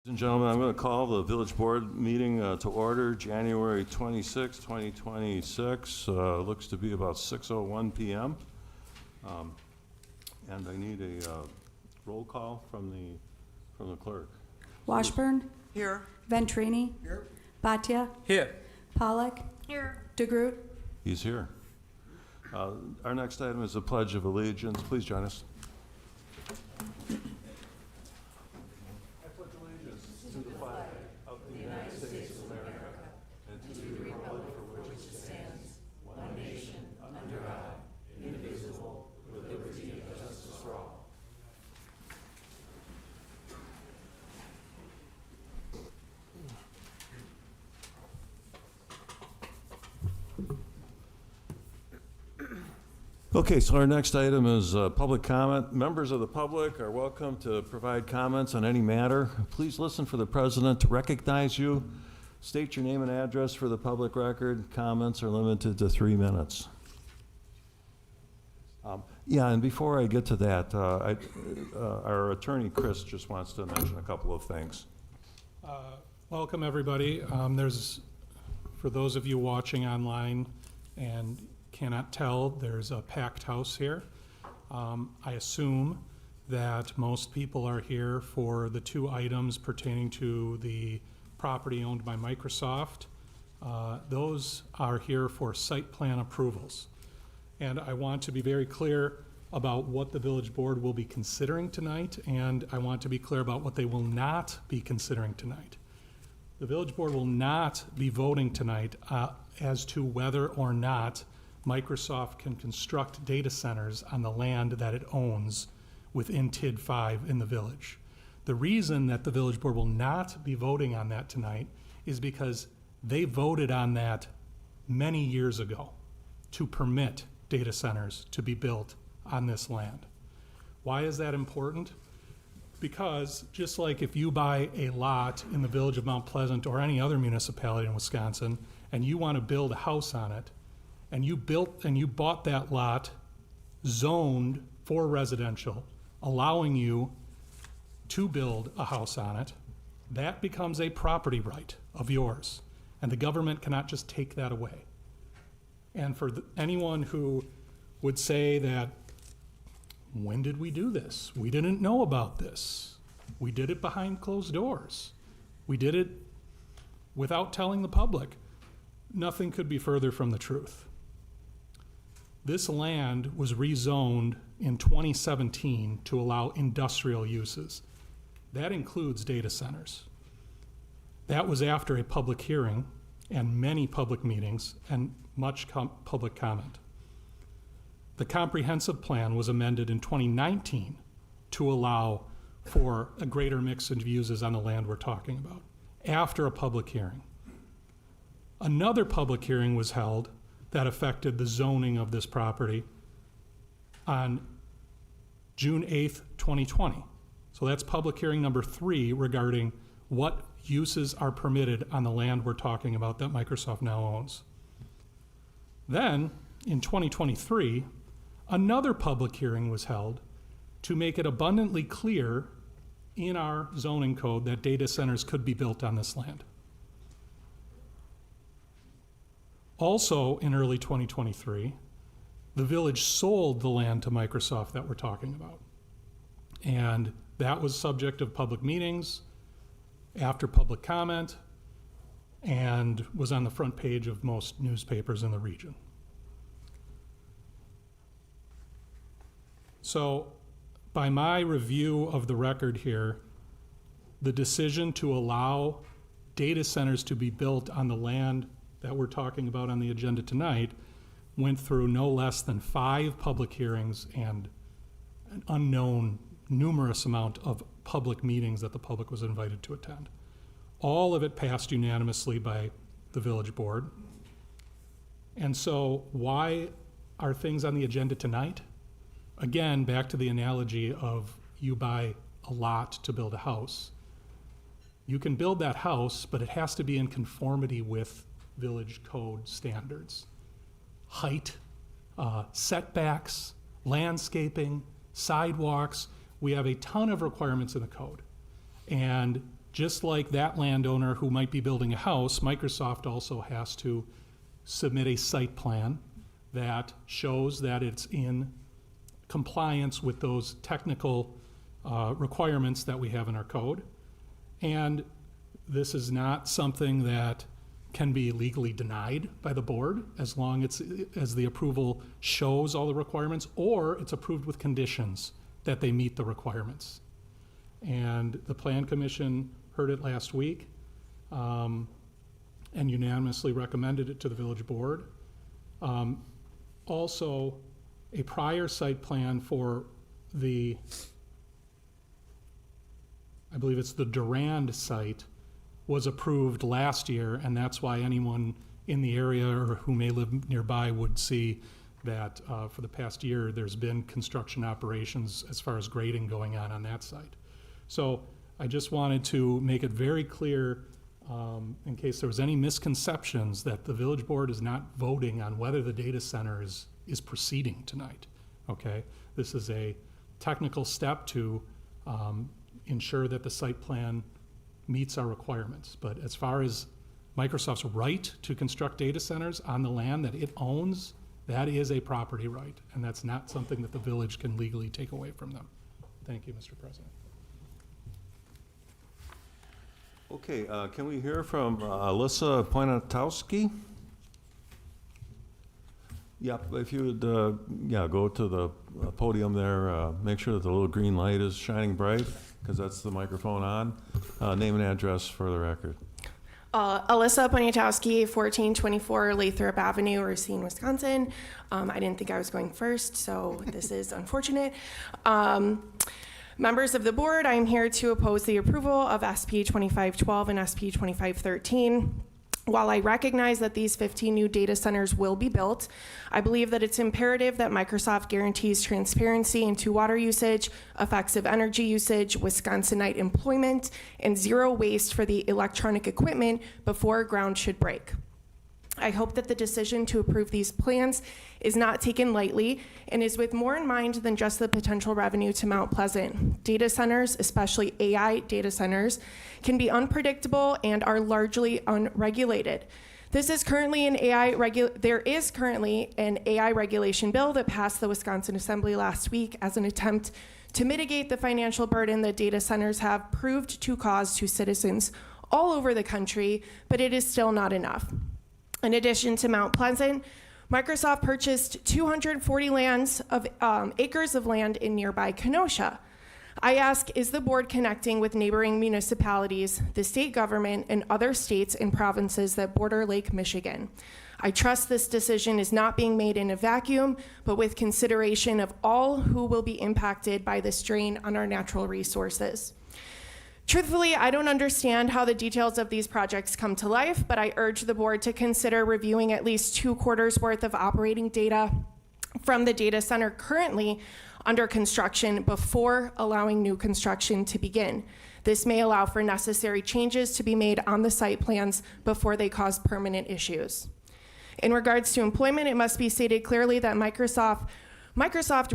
Ladies and gentlemen, I'm going to call the village board meeting to order, January 26, 2026. Looks to be about 6:01 p.m. And I need a roll call from the clerk. Washburn, Here. Ventrini, Here. Bhatia, Here. Pollock, Here. DeGroot. He's here. Our next item is the Pledge of Allegiance. Please join us. Okay, so our next item is public comment. Members of the public are welcome to provide comments on any matter. Please listen for the president to recognize you. State your name and address for the public record. Comments are limited to 3 minutes. Yeah, and before I get to that, our attorney, Chris, just wants to mention a couple of things. Welcome, everybody. For those of you watching online and cannot tell, there's a packed house here. I assume that most people are here for the 2 items pertaining to the property owned by Microsoft. Those are here for site plan approvals. And I want to be very clear about what the village board will be considering tonight, and I want to be clear about what they will not be considering tonight. The village board will not be voting tonight as to whether or not Microsoft can construct data centers on the land that it owns within TID 5 in the village. The reason that the village board will not be voting on that tonight is because they voted on that many years ago to permit data centers to be built on this land. Why is that important? Because just like if you buy a lot in the village of Mount Pleasant or any other municipality in Wisconsin and you want to build a house on it, and you bought that lot zoned for residential, allowing you to build a house on it, that becomes a property right of yours, and the government cannot just take that away. And for anyone who would say that, when did we do this? We didn't know about this. We did it behind closed doors. We did it without telling the public. Nothing could be further from the truth. This land was rezoned in 2017 to allow industrial uses. That includes data centers. That was after a public hearing and many public meetings and much public comment. The comprehensive plan was amended in 2019 to allow for a greater mix of uses on the land we're talking about, after a public hearing. Another public hearing was held that affected the zoning of this property on June 8th, 2020. So that's public hearing number 3 regarding what uses are permitted on the land we're talking about that Microsoft now owns. Then, in 2023, another public hearing was held to make it abundantly clear in our zoning code that data centers could be built on this land. Also, in early 2023, the village sold the land to Microsoft that we're talking about. And that was subject of public meetings, after public comment, and was on the front page of most newspapers in the region. So, by my review of the record here, the decision to allow data centers to be built on the land that we're talking about on the agenda tonight went through no less than 5 public hearings and an unknown numerous amount of public meetings that the public was invited to attend. All of it passed unanimously by the village board. And so why are things on the agenda tonight? Again, back to the analogy of you buy a lot to build a house. You can build that house, but it has to be in conformity with village code standards. Height, setbacks, landscaping, sidewalks. We have a ton of requirements in the code. And just like that landowner who might be building a house, Microsoft also has to submit a site plan that shows that it's in compliance with those technical requirements that we have in our code. And this is not something that can be legally denied by the board as long as the approval shows all the requirements, or it's approved with conditions that they meet the requirements. And the Plan Commission heard it last week and unanimously recommended it to the village board. Also, a prior site plan for the, I believe it's the Durand site, was approved last year, and that's why anyone in the area or who may live nearby would see that for the past year there's been construction operations as far as grading going on that site. So I just wanted to make it very clear in case there was any misconceptions that the village board is not voting on whether the data center is proceeding tonight, okay? This is a technical step to ensure that the site plan meets our requirements. But as far as Microsoft's right to construct data centers on the land that it owns, that is a property right, and that's not something that the village can legally take away from them. Thank you, Mr. President. Okay, can we hear from Alyssa Poniatowski? Yep, if you would, yeah, go to the podium there, make sure that the little green light is shining bright, because that's the microphone on. Name and address for the record. Alyssa Poniatowski, 1424 Lathrop Avenue, Racine, Wisconsin. I didn't think I was going first, so this is unfortunate. Members of the board, I am here to oppose the approval of SP 2512 and SP 2513. While I recognize that these 15 new data centers will be built, I believe that it's imperative that Microsoft guarantees transparency into water usage, effective energy usage, Wisconsinite employment, and zero waste for the electronic equipment before ground should break. I hope that the decision to approve these plans is not taken lightly and is with more in mind than just the potential revenue to Mount Pleasant. Data centers, especially AI data centers, can be unpredictable and are largely unregulated. There is currently an AI regulation bill that passed the Wisconsin Assembly last week as an attempt to mitigate the financial burden that data centers have proved to cause to citizens all over the country, but it is still not enough. In addition to Mount Pleasant, Microsoft purchased 240 acres of land in nearby Kenosha. I ask, is the board connecting with neighboring municipalities, the state government, and other states and provinces that border Lake Michigan? I trust this decision is not being made in a vacuum, but with consideration of all who will be impacted by this drain on our natural resources. Truthfully, I don't understand how the details of these projects come to life, but I urge the board to consider reviewing at least 2 quarters worth of operating data from the data center currently under construction before allowing new construction to begin. This may allow for necessary changes to be made on the site plans before they cause permanent issues. In regards to employment, it must be stated clearly that Microsoft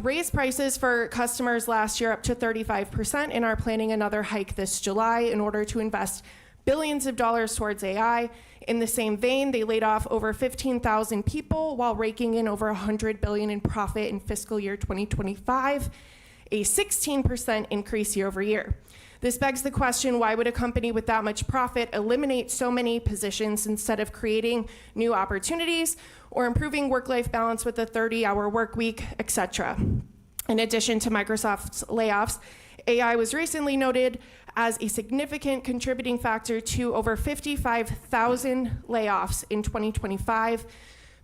raised prices for customers last year up to 35% and are planning another hike this July in order to invest billions of dollars towards AI. In the same vein, they laid off over 15,000 people while raking in over $100 billion in profit in fiscal year 2025, a 16% increase year over year. This begs the question, why would a company with that much profit eliminate so many positions instead of creating new opportunities or improving work-life balance with a 30-hour work week, etc.? In addition to Microsoft's layoffs, AI was recently noted as a significant contributing factor to over 55,000 layoffs in 2025.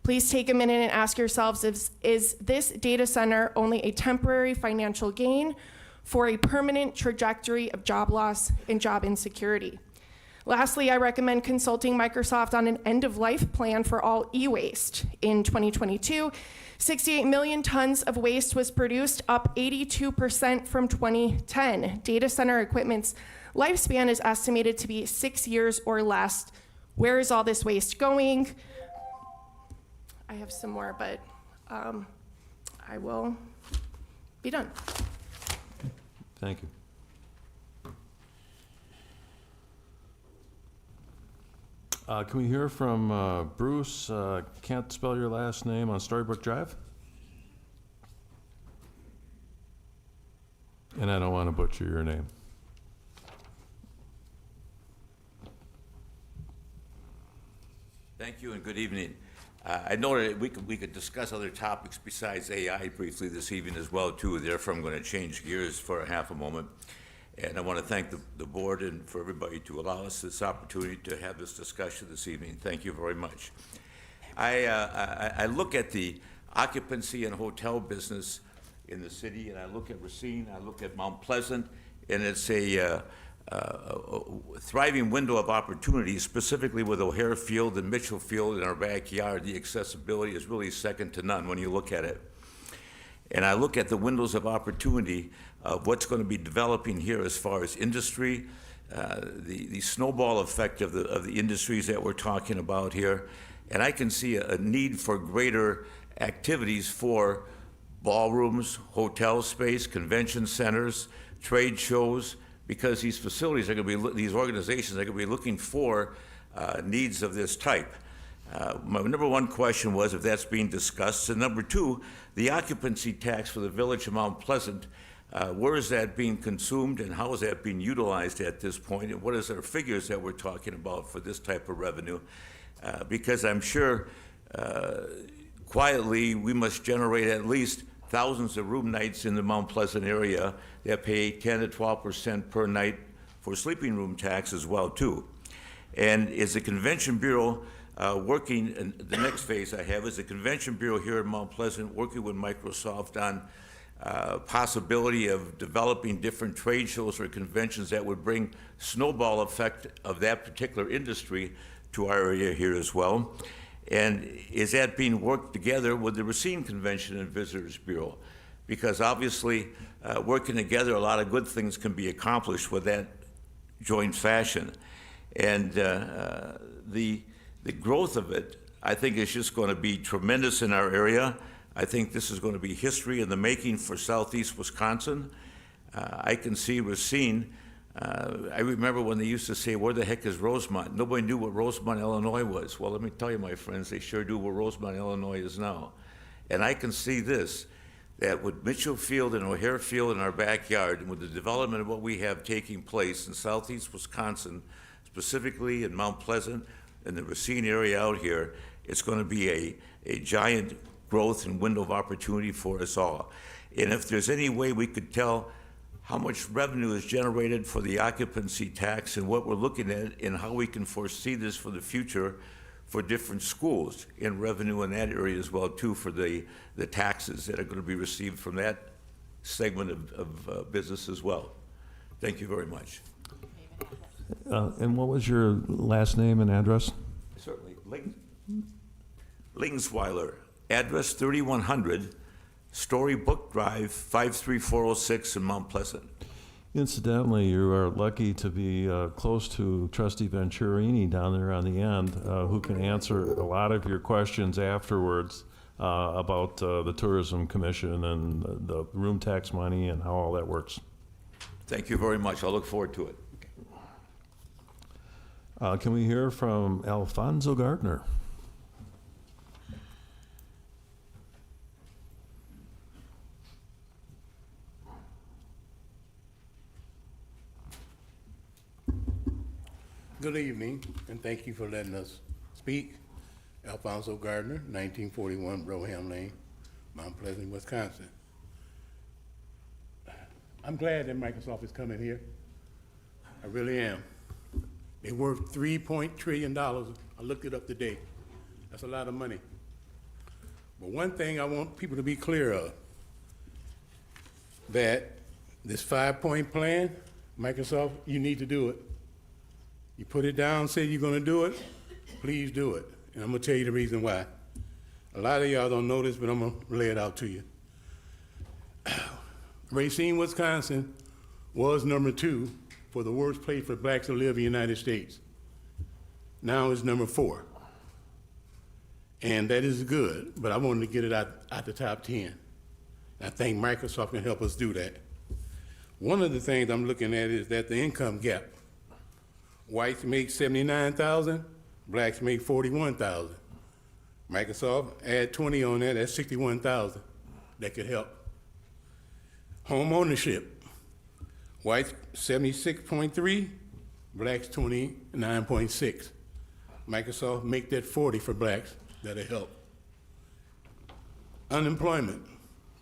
Please take a minute and ask yourselves, is this data center only a temporary financial gain for a permanent trajectory of job loss and job insecurity? Lastly, I recommend consulting Microsoft on an end-of-life plan for all e-waste. In 2022, 68 million tons of waste was produced, up 82% from 2010. Data center equipment's lifespan is estimated to be 6 years or less. Where is all this waste going? I have some more, but I will be done. Thank you. Can we hear from Bruce? Can't spell your last name on Storybook Drive? And I don't want to butcher your name. Thank you and good evening. I know that we could discuss other topics besides AI briefly this evening as well too. Therefore, I'm going to change gears for a half a moment. And I want to thank the board and for everybody to allow us this opportunity to have this discussion this evening. Thank you very much. I look at the occupancy and hotel business in the city, and I look at Racine, I look at Mount Pleasant, and it's a thriving window of opportunity, specifically with O'Hare Field and Mitchell Field in our backyard. The accessibility is really second to none when you look at it. And I look at the windows of opportunity of what's going to be developing here as far as industry, the snowball effect of the industries that we're talking about here. And I can see a need for greater activities for ballrooms, hotel space, convention centers, trade shows, because these facilities are going to be, these organizations are going to be looking for needs of this type. My number one question was if that's being discussed. And number two, the occupancy tax for the village of Mount Pleasant, where is that being consumed and how is that being utilized at this point? And what is our figures that we're talking about for this type of revenue? Because I'm sure quietly we must generate at least thousands of room nights in the Mount Pleasant area that pay 10 to 12% per night for sleeping room tax as well too. And is the Convention Bureau working, and the next phase I have is the Convention Bureau here in Mount Pleasant working with Microsoft on possibility of developing different trade shows or conventions that would bring snowball effect of that particular industry to our area here as well. And is that being worked together with the Racine Convention and Visitors Bureau? Because obviously, working together, a lot of good things can be accomplished with that joint fashion. And the growth of it, I think, is just going to be tremendous in our area. I think this is going to be history in the making for Southeast Wisconsin. I can see Racine. I remember when they used to say, where the heck is Rosemont? Nobody knew what Rosemont, Illinois was. Well, let me tell you, my friends, they sure do where Rosemont, Illinois is now. And I can see this, that with Mitchell Field and O'Hare Field in our backyard, and with the development of what we have taking place in Southeast Wisconsin, specifically in Mount Pleasant and the Racine area out here, it's going to be a giant growth and window of opportunity for us all. And if there's any way we could tell how much revenue is generated for the occupancy tax and what we're looking at and how we can foresee this for the future for different schools in revenue in that area as well too, for the taxes that are going to be received from that segment of business as well. Thank you very much. And what was your last name and address? Certainly. Lingsweiler, address 3100 Storybook Drive, 53406 in Mount Pleasant. Incidentally, you are lucky to be close to Trustee Venturini down there on the end, who can answer a lot of your questions afterwards about the Tourism Commission and the room tax money and how all that works. Thank you very much. I'll look forward to it. Can we hear from Alfonso Gardner? Good evening, and thank you for letting us speak. Alfonso Gardner, 1941 Broham Lane, Mount Pleasant, Wisconsin. I'm glad that Microsoft is coming here. I really am. They're worth $3 trillion. I looked it up today. That's a lot of money. But one thing I want people to be clear of, that this 5-point plan, Microsoft, you need to do it. You put it down, say you're gonna do it, please do it. And I'm gonna tell you the reason why. A lot of y'all don't know this, but I'm gonna lay it out to you. Racine, Wisconsin was number 2 for the worst place for blacks to live in the United States. Now it's number 4. And that is good, but I wanted to get it out the top 10. I think Microsoft can help us do that. One of the things I'm looking at is that the income gap. Whites make $79,000, Blacks make 41,000. Microsoft, add 20 on there, that's 61,000. That could help. Home ownership, whites 76.3, blacks 29.6. Microsoft, make that 40 for blacks, that'll help. Unemployment,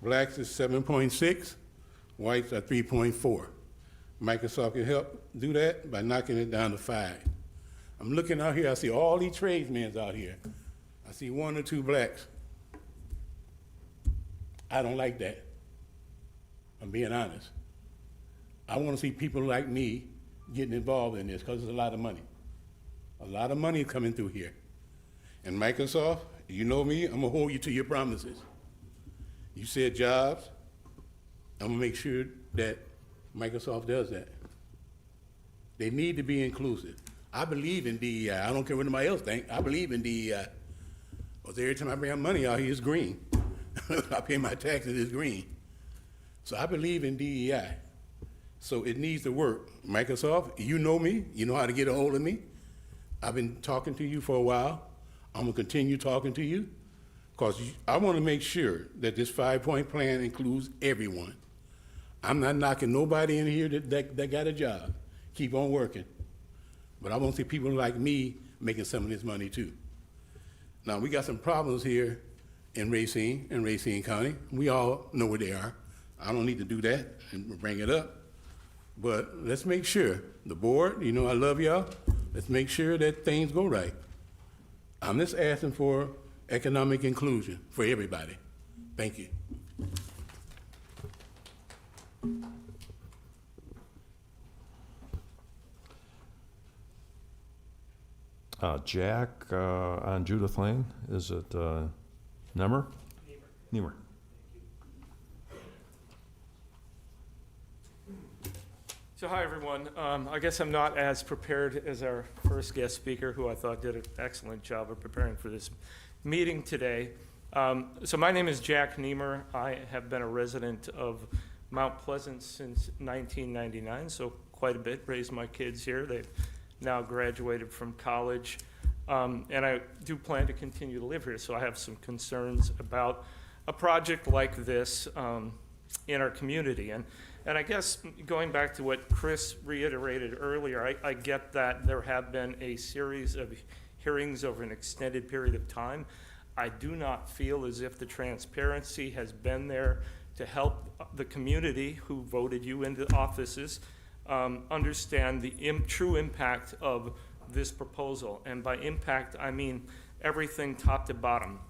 blacks is 7.6, whites are 3.4. Microsoft can help do that by knocking it down to 5. I'm looking out here, I see all these tradesmen out here. I see 1 or 2 blacks. I don't like that. I'm being honest. I want to see people like me getting involved in this because there's a lot of money. A lot of money coming through here. And Microsoft, you know me, I'm gonna hold you to your promises. You said jobs, I'm gonna make sure that Microsoft does that. They need to be inclusive. I believe in DEI. I don't care what anybody else thinks. I believe in DEI. Because every time I bring money out here, it's green. I pay my taxes, it's green. So I believe in DEI. So it needs to work. Microsoft, you know me. You know how to get a hold of me. I've been talking to you for a while. I'm going to continue talking to you because I want to make sure that this 5-point plan includes everyone. I'm not knocking nobody in here that got a job. Keep on working. But I want to see people like me making some of this money too. Now, we got some problems here in Racine County. We all know where they are. I don't need to do that and bring it up. But let's make sure, the board, you know I love y'all, let's make sure that things go right. I'm just asking for economic inclusion for everybody. Thank you. Jack, on Judith Lane, is it Nemmer? Niemer. So hi, everyone. I guess I'm not as prepared as our first guest speaker, who I thought did an excellent job of preparing for this meeting today. So my name is Jack Niemer. I have been a resident of Mount Pleasant since 1999, so quite a bit. Raised my kids here. They've now graduated from college. And I do plan to continue to live here, so I have some concerns about a project like this in our community. And I guess going back to what Chris reiterated earlier, I get that there have been a series of hearings over an extended period of time. I do not feel as if the transparency has been there to help the community who voted you into offices understand the true impact of this proposal. And by impact, I mean everything top to bottom,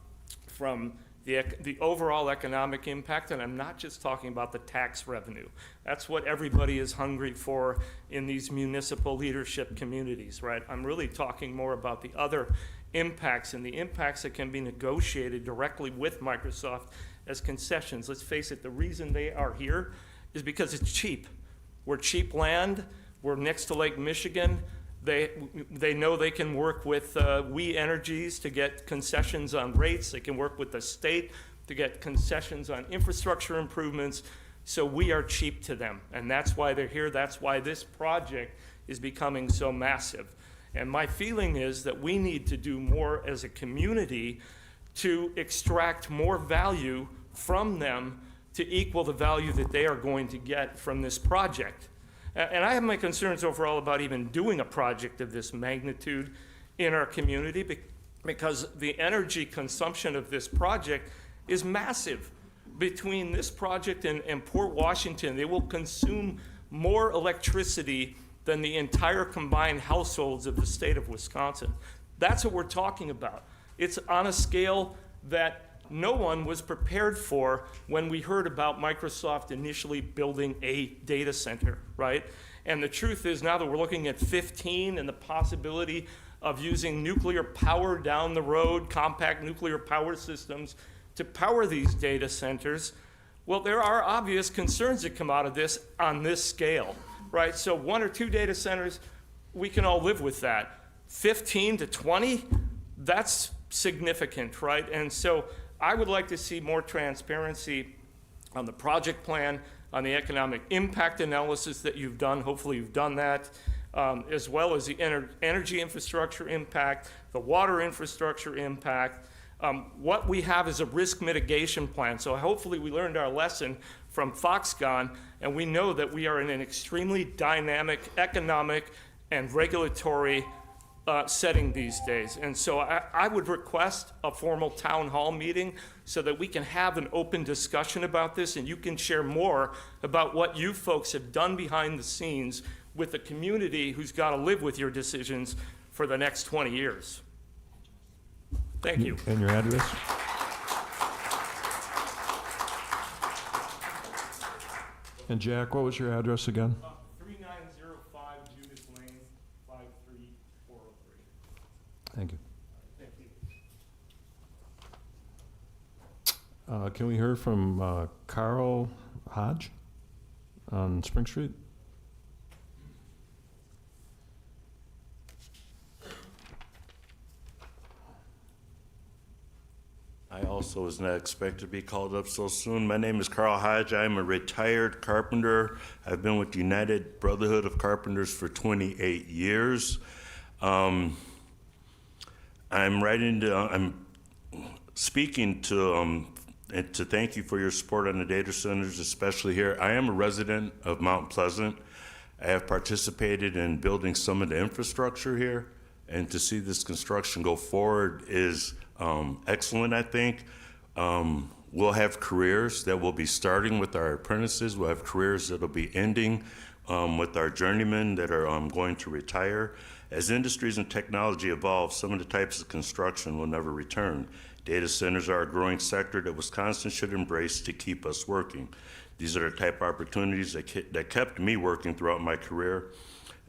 from the overall economic impact, and I'm not just talking about the tax revenue. That's what everybody is hungry for in these municipal leadership communities, right? I'm really talking more about the other impacts and the impacts that can be negotiated directly with Microsoft as concessions. Let's face it, the reason they are here is because it's cheap. We're cheap land, we're next to Lake Michigan. They know they can work with We Energies to get concessions on rates. They can work with the state to get concessions on infrastructure improvements. So we are cheap to them, and that's why they're here. That's why this project is becoming so massive. And my feeling is that we need to do more as a community to extract more value from them to equal the value that they are going to get from this project. And I have my concerns overall about even doing a project of this magnitude in our community because the energy consumption of this project is massive. Between this project and Port Washington, they will consume more electricity than the entire combined households of the state of Wisconsin. That's what we're talking about. It's on a scale that no one was prepared for when we heard about Microsoft initially building a data center, right? And the truth is, now that we're looking at 15 and the possibility of using nuclear power down the road, compact nuclear power systems to power these data centers, well, there are obvious concerns that come out of this on this scale, right? So 1 or 2 data centers, we can all live with that. 15 to 20, that's significant, right? And so I would like to see more transparency on the project plan, on the economic impact analysis that you've done. Hopefully you've done that. as well as the energy infrastructure impact, the water infrastructure impact. What we have is a risk mitigation plan. So hopefully we learned our lesson from Foxconn, and we know that we are in an extremely dynamic economic and regulatory setting these days. And so I would request a formal town hall meeting so that we can have an open discussion about this, and you can share more about what you folks have done behind the scenes with the community who's got to live with your decisions for the next 20 years. Thank you. And your address? And Jack, what was your address again? 3905 Judith Lane, 53403. Thank you. Thank you. Can we hear from Carl Hodge on Spring Street? I also was not expected to be called up so soon. My name is Carl Hodge. I'm a retired carpenter. I've been with United Brotherhood of Carpenters for 28 years. I'm speaking to and to thank you for your support on the data centers, especially here. I am a resident of Mount Pleasant. I have participated in building some of the infrastructure here, and to see this construction go forward is excellent, I think. We'll have careers that will be starting with our apprentices. We'll have careers that will be ending with our journeymen that are going to retire. As industries and technology evolve, some of the types of construction will never return. Data centers are a growing sector that Wisconsin should embrace to keep us working. These are the type of opportunities that kept me working throughout my career,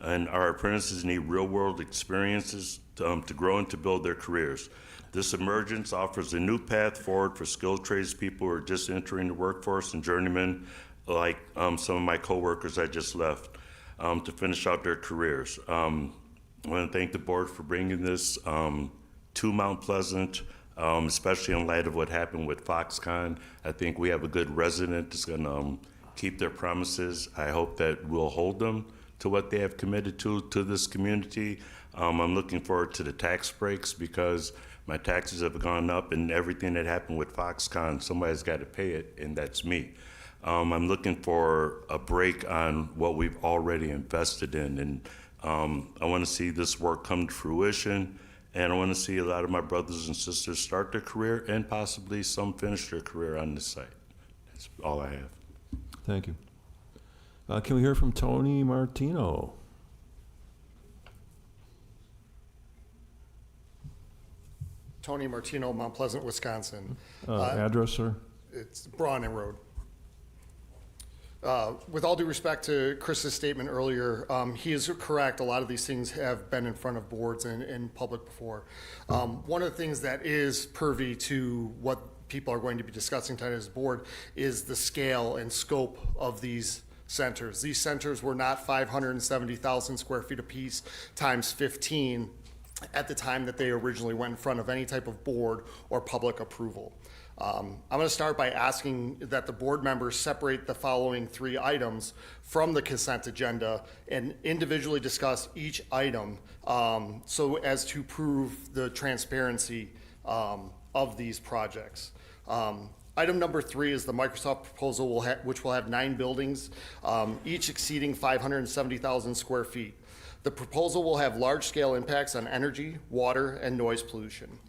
and our apprentices need real-world experiences to grow and to build their careers. This emergence offers a new path forward for skilled tradespeople who are just entering the workforce and journeymen, like some of my coworkers I just left, to finish out their careers. I want to thank the board for bringing this to Mount Pleasant, especially in light of what happened with Foxconn. I think we have a good resident that's going to keep their promises. I hope that we'll hold them to what they have committed to this community. I'm looking forward to the tax breaks because my taxes have gone up, and everything that happened with Foxconn, somebody's got to pay it, and that's me. I'm looking for a break on what we've already invested in, and I want to see this work come to fruition, and I want to see a lot of my brothers and sisters start their career and possibly some finish their career on this site. That's all I have. Thank you. Can we hear from Tony Martino? Tony Martino, Mount Pleasant, Wisconsin. Address, sir? It's Brawner Road. With all due respect to Chris's statement earlier, he is correct. A lot of these things have been in front of boards and in public before. One of the things that is pervy to what people are going to be discussing tonight as a board is the scale and scope of these centers. These centers were not 570,000 square feet apiece times 15 at the time that they originally went in front of any type of board or public approval. I'm going to start by asking that the board members separate the following 3 items from the consent agenda and individually discuss each item so as to prove the transparency of these projects. Item number 3 is the Microsoft proposal, which will have 9 buildings, each exceeding 570,000 square feet. The proposal will have large-scale impacts on energy, water, and noise pollution.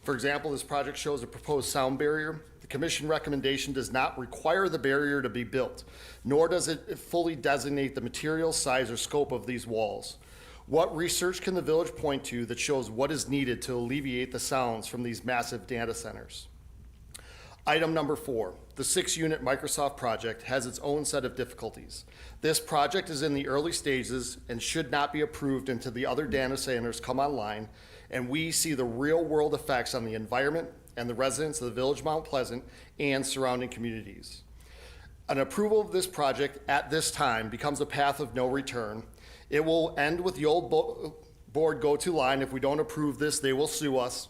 For example, this project shows a proposed sound barrier. The commission recommendation does not require the barrier to be built, nor does it fully designate the material, size, or scope of these walls. What research can the village point to that shows what is needed to alleviate the sounds from these massive data centers? Item number 4, the 6-unit Microsoft project has its own set of difficulties. This project is in the early stages and should not be approved until the other data centers come online, and we see the real-world effects on the environment and the residents of the Village of Mount Pleasant and surrounding communities. An approval of this project at this time becomes a path of no return. It will end with the old board go-to line: if we don't approve this, they will sue us,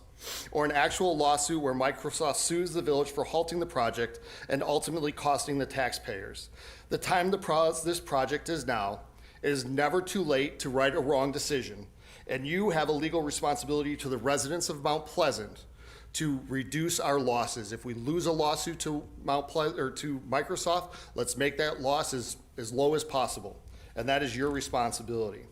or an actual lawsuit where Microsoft sues the village for halting the project and ultimately costing the taxpayers. The time to pause this project is now, It is never too late to right a wrong decision, and you have a legal responsibility to the residents of Mount Pleasant to reduce our losses. If we lose a lawsuit to to Microsoft, let's make that loss as low as possible, and that is your responsibility.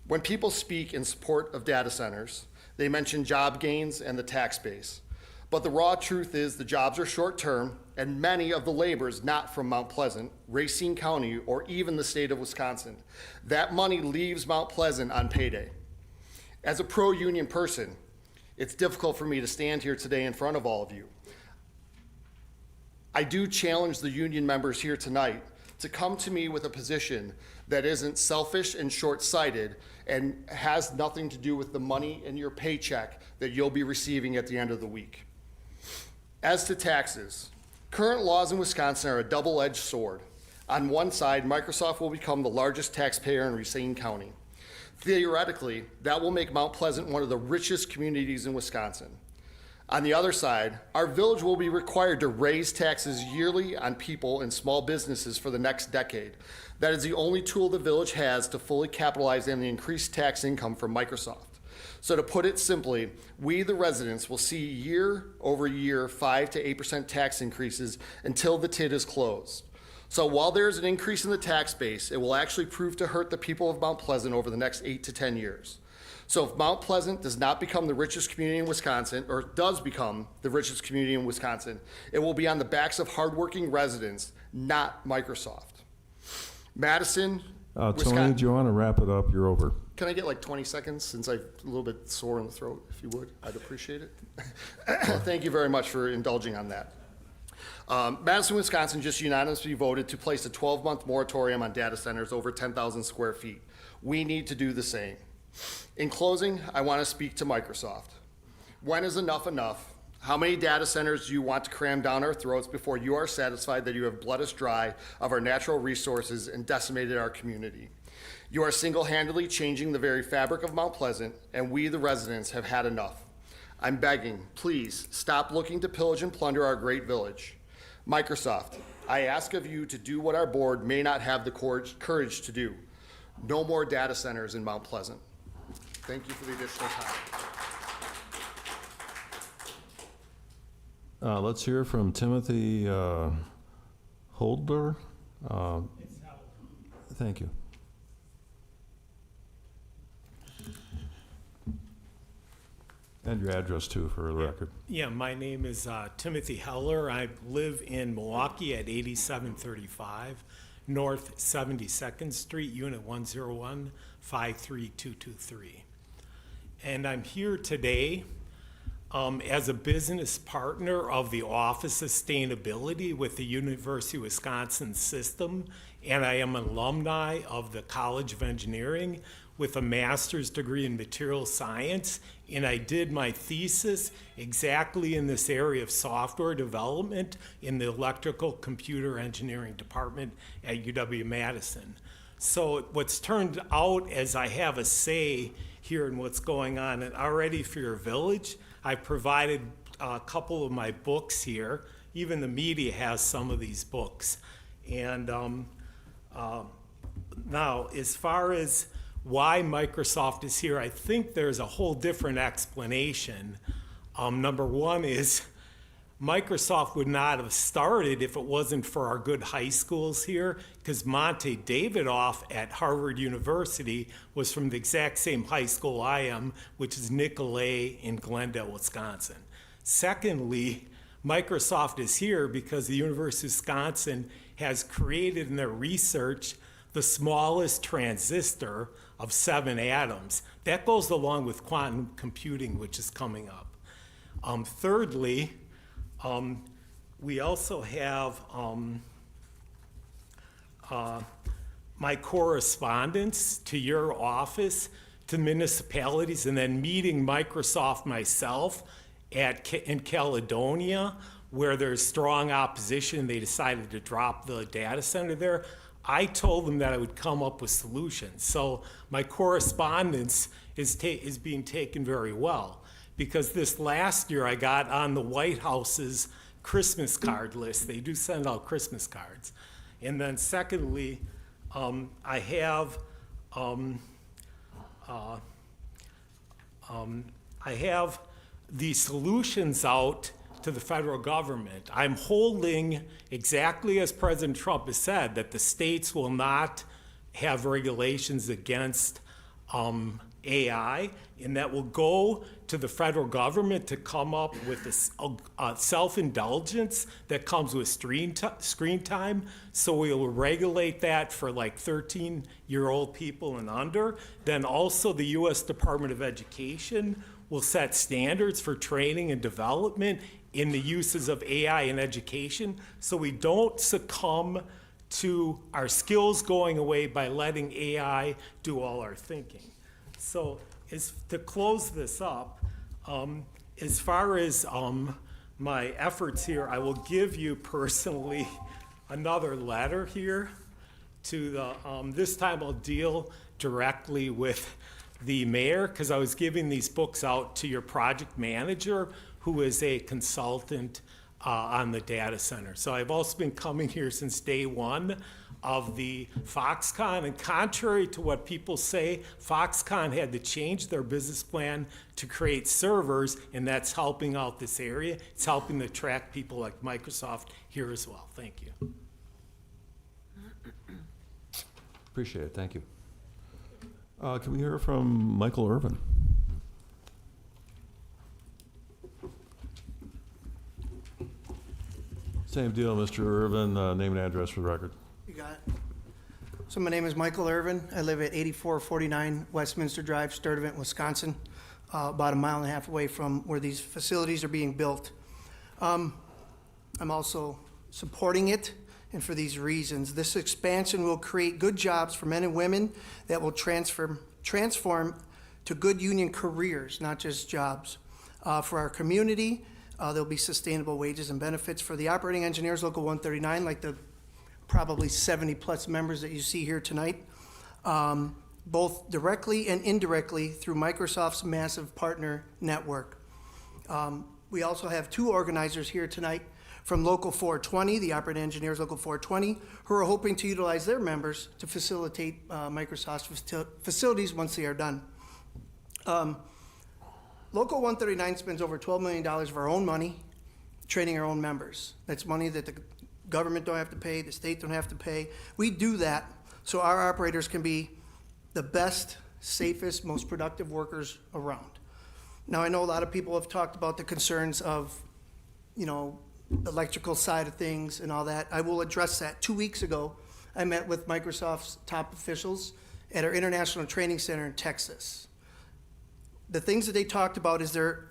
When people speak in support of data centers, they mention job gains and the tax base. But the raw truth is the jobs are short-term, and many of the labor is not from Mount Pleasant, Racine County, or even the state of Wisconsin. That money leaves Mount Pleasant on payday. As a pro-union person, it's difficult for me to stand here today in front of all of you. I do challenge the union members here tonight to come to me with a position that isn't selfish and short-sighted and has nothing to do with the money in your paycheck that you'll be receiving at the end of the week. As to taxes, current laws in Wisconsin are a double-edged sword. On one side, Microsoft will become the largest taxpayer in Racine County. Theoretically, that will make Mount Pleasant one of the richest communities in Wisconsin. On the other side, our village will be required to raise taxes yearly on people and small businesses for the next decade. That is the only tool the village has to fully capitalize on the increased tax income from Microsoft. So to put it simply, we, the residents, will see year over year 5 to 8% tax increases until the TID is closed. So while there's an increase in the tax base, it will actually prove to hurt the people of Mount Pleasant over the next 8 to 10 years. So if Mount Pleasant does not become the richest community in Wisconsin, or does become the richest community in Wisconsin, it will be on the backs of hardworking residents, not Microsoft. Madison, Tony, Wisconsin. do you want to wrap it up? You're over. Can I get like 20 seconds since I'm a little bit sore in the throat, if you would? I'd appreciate it. Thank you very much for indulging on that. Madison, Wisconsin just unanimously voted to place a 12-month moratorium on data centers over 10,000 square feet. We need to do the same. In closing, I want to speak to Microsoft. When is enough enough? How many data centers do you want to cram down our throats before you are satisfied that you have bled us dry of our natural resources and decimated our community? You are single-handedly changing the very fabric of Mount Pleasant, and we, the residents, have had enough. I'm begging, please, stop looking to pillage and plunder our great village. Microsoft, I ask of you to do what our board may not have the courage to do. No more data centers in Mount Pleasant. Thank you for the additional time. Let's hear from Timothy Holdler. Thank you. And your address, too, for the record. Yeah, my name is Timothy Heller. I live in Milwaukee at 8735 North 72nd Street, Unit 101, 53223. And I'm here today as a business partner of the Office of Sustainability with the University of Wisconsin system, and I am an alumni of the College of Engineering with a master's degree in material science, and I did my thesis exactly in this area of software development in the electrical computer engineering department at UW-Madison. So what's turned out as I have a say here in what's going on, and already for your village, I provided a couple of my books here. Even the media has some of these books. And now, as far as why Microsoft is here, I think there's a whole different explanation. Number one is Microsoft would not have started if it wasn't for our good high schools here, because Monte Davidoff at Harvard University was from the exact same high school I am, which is Nicolet in Glendale, Wisconsin. Secondly, Microsoft is here because the University of Wisconsin has created in their research the smallest transistor of 7 atoms. That goes along with quantum computing, which is coming up. Thirdly, we also have my correspondence to your office, to municipalities, and then meeting Microsoft myself in Caledonia, where there's strong opposition. They decided to drop the data center there. I told them that I would come up with solutions. So my correspondence is being taken very well, because this last year I got on the White House's Christmas card list. They do send out Christmas cards. And then secondly, I have the solutions out to the federal government. I'm holding, exactly as President Trump has said, that the states will not have regulations against AI, and that will go to the federal government to come up with a self-indulgence that comes with screen time. So we will regulate that for like 13-year-old people and under. Then also the U.S. Department of Education will set standards for training and development in the uses of AI in education, so we don't succumb to our skills going away by letting AI do all our thinking. So to close this up, as far as my efforts here, I will give you personally another letter here to the, this time I'll deal directly with the mayor, because I was giving these books out to your project manager, who is a consultant on the data center. So I've also been coming here since day one of the Foxconn, and contrary to what people say, Foxconn had to change their business plan to create servers, and that's helping out this area. It's helping to attract people like Microsoft here as well. Thank you. Appreciate it, thank you. Can we hear from Michael Irvin? Same deal, Mr. Irvin, name and address for the record. You got it. So my name is Michael Irvin. I live at 8449 Westminster Drive, Sturtevant, Wisconsin, about a mile and a half away from where these facilities are being built. I'm also supporting it, and for these reasons. This expansion will create good jobs for men and women that will transform to good union careers, not just jobs. For our community, there'll be sustainable wages and benefits for the operating engineers, Local 139, like the probably 70-plus members that you see here tonight, both directly and indirectly through Microsoft's massive partner network. We also have two organizers here tonight from Local 420, the operating engineers, Local 420, who are hoping to utilize their members to facilitate Microsoft's facilities once they are done. Local 139 spends over $12 million of our own money training our own members. That's money that the government don't have to pay, the state don't have to pay. We do that so our operators can be the best, safest, most productive workers around. Now, I know a lot of people have talked about the concerns of, you know, electrical side of things and all that. I will address that. 2 weeks ago, I met with Microsoft's top officials at our International Training Center in Texas. The things that they talked about is their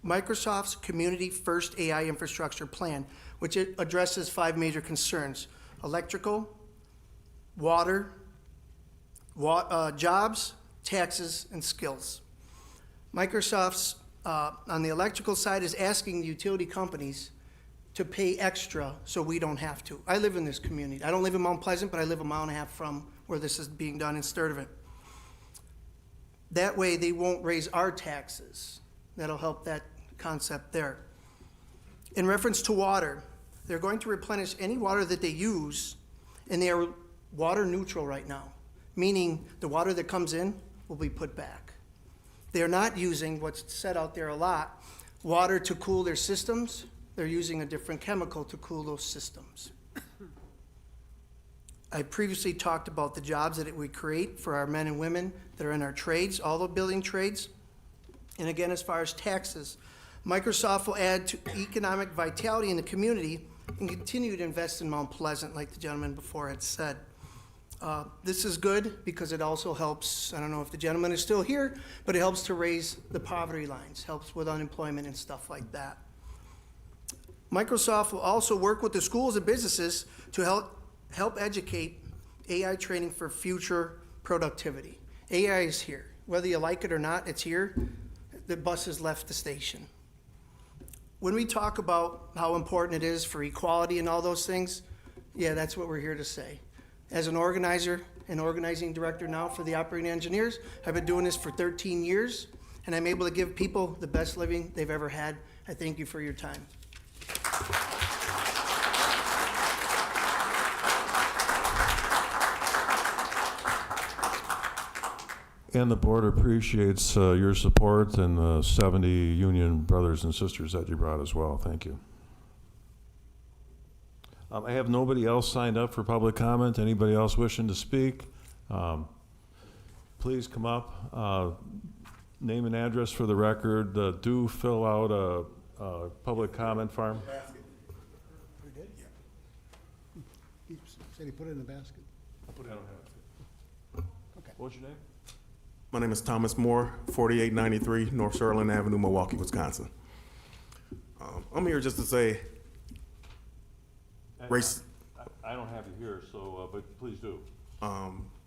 Microsoft's Community First AI Infrastructure Plan, which it addresses 5 major concerns: electrical, water, jobs, taxes, and skills. Microsoft's, on the electrical side, is asking the utility companies to pay extra so we don't have to. I live in this community. I don't live in Mount Pleasant, but I live a mile and a half from where this is being done in Sturtevant. That way they won't raise our taxes. That'll help that concept there. In reference to water, they're going to replenish any water that they use, and they are water neutral right now, meaning the water that comes in will be put back. They're not using what's said out there a lot, water to cool their systems. They're using a different chemical to cool those systems. I previously talked about the jobs that it would create for our men and women that are in our trades, all the building trades. And again, as far as taxes, Microsoft will add to economic vitality in the community and continue to invest in Mount Pleasant, like the gentleman before had said. This is good because it also helps, I don't know if the gentleman is still here, but it helps to raise the poverty lines, helps with unemployment and stuff like that. Microsoft will also work with the schools and businesses to help educate AI training for future productivity. AI is here. Whether you like it or not, it's here. The bus has left the station. When we talk about how important it is for equality and all those things, yeah, that's what we're here to say. As an organizer and organizing director now for the operating engineers, I've been doing this for 13 years, and I'm able to give people the best living they've ever had. I thank you for your time. And the board appreciates your support and the 70 union brothers and sisters that you brought as well. Thank you. I have nobody else signed up for public comment. Anybody else wishing to speak? Please come up. Name and address for the record. Do fill out a public comment form. He said he put it in the basket. What's your name? My name is Thomas Moore, 4893 North Sherland Avenue, Milwaukee, Wisconsin. I'm here just to say, race, I don't have you here, so, but please do.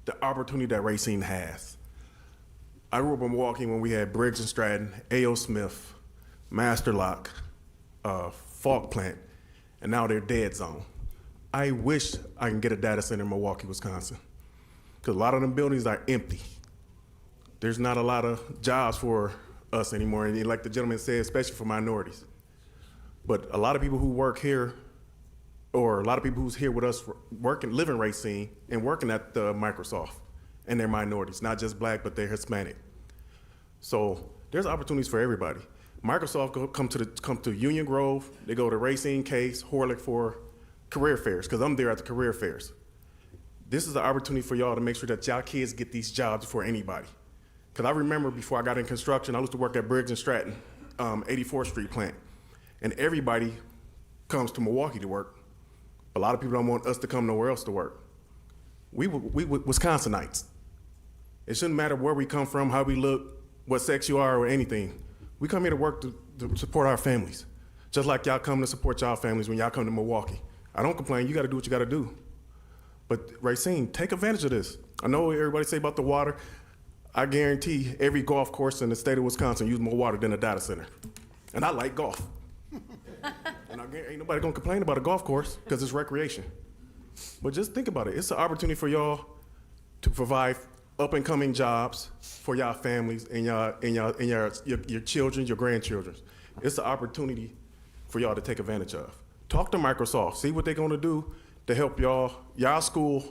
the opportunity that Racine has. I grew up in Milwaukee when we had Briggs and Stratton, A.O. Smith, Masterlock, Falk Plant, and now they're dead zone. I wish I can get a data center in Milwaukee, Wisconsin, because a lot of them buildings are empty. There's not a lot of jobs for us anymore, and like the gentleman said, especially for minorities. But a lot of people who work here, or a lot of people who's here with us working, live in Racine and working at Microsoft, and they're minorities, not just black, but they're Hispanic. So there's opportunities for everybody. Microsoft come to Union Grove, they go to Racine, Case, Horlick for career fairs, because I'm there at the career fairs. This is an opportunity for y'all to make sure that y'all kids get these jobs before anybody. Because I remember before I got in construction, I used to work at Briggs and Stratton, 84th Street plant. And everybody comes to Milwaukee to work. A lot of people don't want us to come nowhere else to work. We Wisconsinites. It shouldn't matter where we come from, how we look, what sex you are, or anything. We come here to work to support our families. Just like y'all come to support y'all families when y'all come to Milwaukee. I don't complain, you gotta do what you gotta do. But Racine, take advantage of this. I know everybody say about the water. I guarantee every golf course in the state of Wisconsin uses more water than a data center. And I like golf. And I guarantee ain't nobody gonna complain about a golf course because it's recreation. But just think about it. It's an opportunity for y'all to provide up and coming jobs for y'all families and your children, your grandchildren. It's an opportunity for y'all to take advantage of. Talk to Microsoft, see what they're gonna do to help y'all school,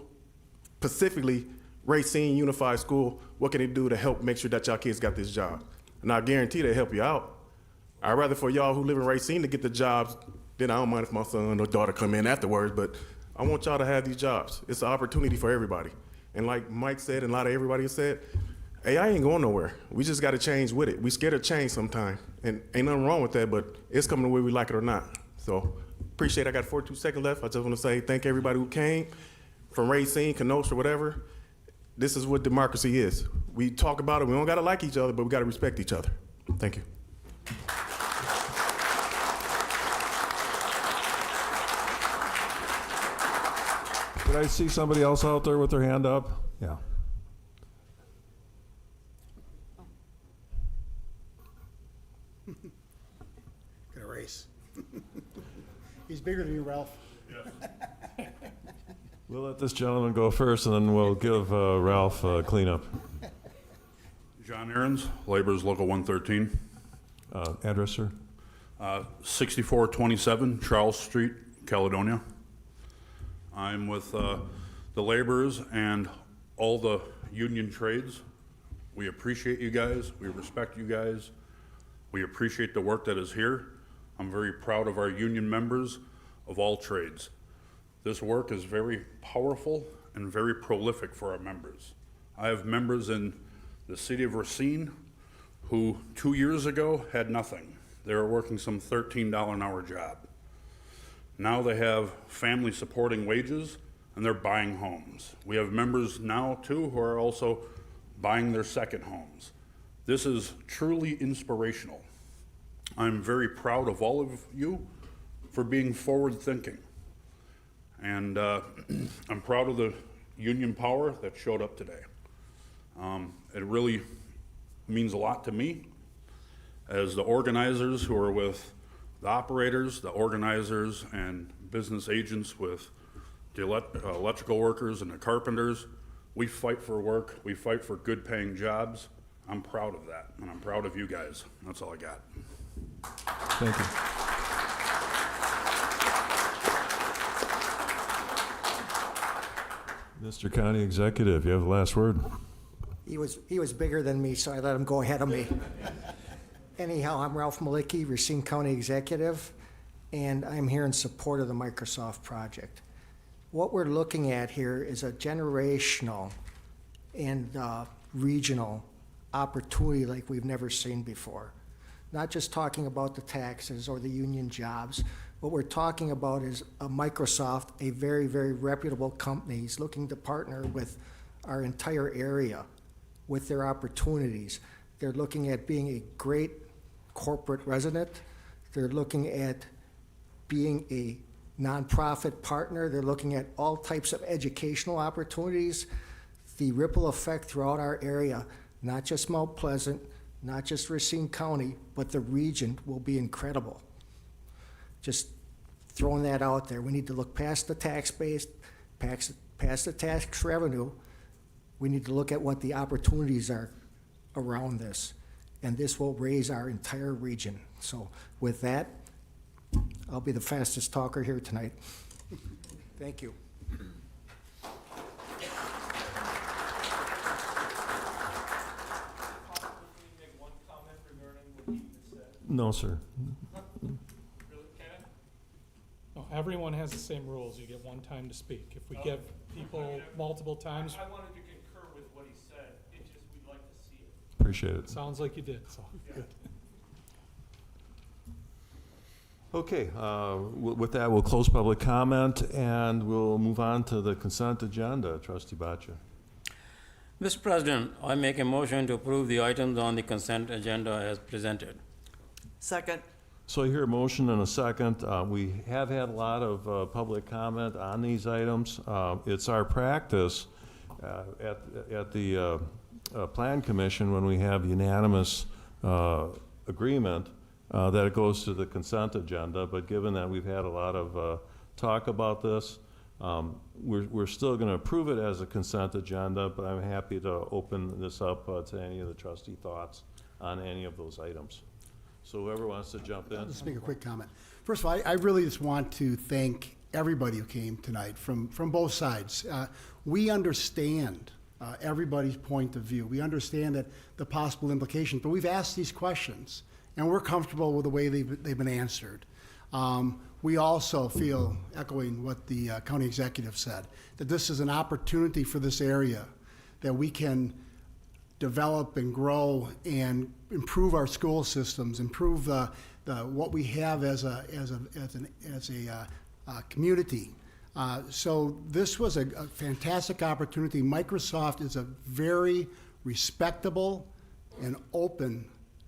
specifically Racine Unified School, what can they do to help make sure that y'all kids got this job? And I guarantee they help you out. I'd rather for y'all who live in Racine to get the jobs than I don't mind if my son or daughter come in afterwards, but I want y'all to have these jobs. It's an opportunity for everybody. And like Mike said, and a lot of everybody has said, AI ain't going nowhere. We just gotta change with it. We scared of change sometime, and ain't nothing wrong with that, but it's coming the way we like it or not. So appreciate it. I got 42 seconds left. I just wanna say thank everybody who came from Racine, Kenosha, whatever. This is what democracy is. We talk about it, we don't gotta like each other, but we gotta respect each other. Thank you. Did I see somebody else out there with their hand up? Yeah. Got a race. He's bigger than you, Ralph. We'll let this gentleman go first, and then we'll give Ralph a cleanup. John Aarons, Labor's Local 113. Address, sir? 6427 Charles Street, Caledonia. I'm with the laborers and all the union trades. We appreciate you guys. We respect you guys. We appreciate the work that is here. I'm very proud of our union members of all trades. This work is very powerful and very prolific for our members. I have members in the city of Racine who 2 years ago had nothing. They were working some $13 an hour job. Now they have family supporting wages and they're buying homes. We have members now too who are also buying their second homes. This is truly inspirational. I'm very proud of all of you for being forward thinking. And I'm proud of the union power that showed up today. It really means a lot to me as the organizers who are with the operators, the organizers, and business agents with the electrical workers and the carpenters. We fight for work. We fight for good paying jobs. I'm proud of that, and I'm proud of you guys. That's all I got. Thank you. Mr. County Executive, you have the last word. He was bigger than me, so I let him go ahead of me. Anyhow, I'm Ralph Malicki, Racine County Executive, and I'm here in support of the Microsoft project. What we're looking at here is a generational and regional opportunity like we've never seen before. Not just talking about the taxes or the union jobs. What we're talking about is a Microsoft, a very, very reputable company, is looking to partner with our entire area with their opportunities. They're looking at being a great corporate resident. They're looking at being a nonprofit partner. They're looking at all types of educational opportunities, the ripple effect throughout our area, not just Mount Pleasant, not just Racine County, but the region will be incredible. Just throwing that out there. We need to look past the tax base, past the tax revenue. We need to look at what the opportunities are around this, and this will raise our entire region. So with that, I'll be the fastest talker here tonight. Thank you. No, sir. No, everyone has the same rules. You get one time to speak. If we give people multiple times, I wanted to concur with what he said. It just, we'd like to see it. Appreciate it. sounds like you did, so good. Okay, with that, we'll close public comment and we'll move on to the consent agenda. Trustee Batcha. Mr. President, I make a motion to approve the items on the consent agenda as presented. Second. So I hear a motion and a second. We have had a lot of public comment on these items. It's our practice at the Plan Commission, when we have unanimous agreement, that it goes to the consent agenda. But given that we've had a lot of talk about this, we're still going to approve it as a consent agenda, but I'm happy to open this up to any of the trustee thoughts on any of those items. So whoever wants to jump in. I'll just make a quick comment. First of all, I really just want to thank everybody who came tonight from both sides. We understand everybody's point of view. We understand that the possible implications, but we've asked these questions, and we're comfortable with the way they've been answered. We also feel, echoing what the county executive said, that this is an opportunity for this area, that we can develop and grow and improve our school systems, improve what we have as a community. So this was a fantastic opportunity. Microsoft is a very respectable and open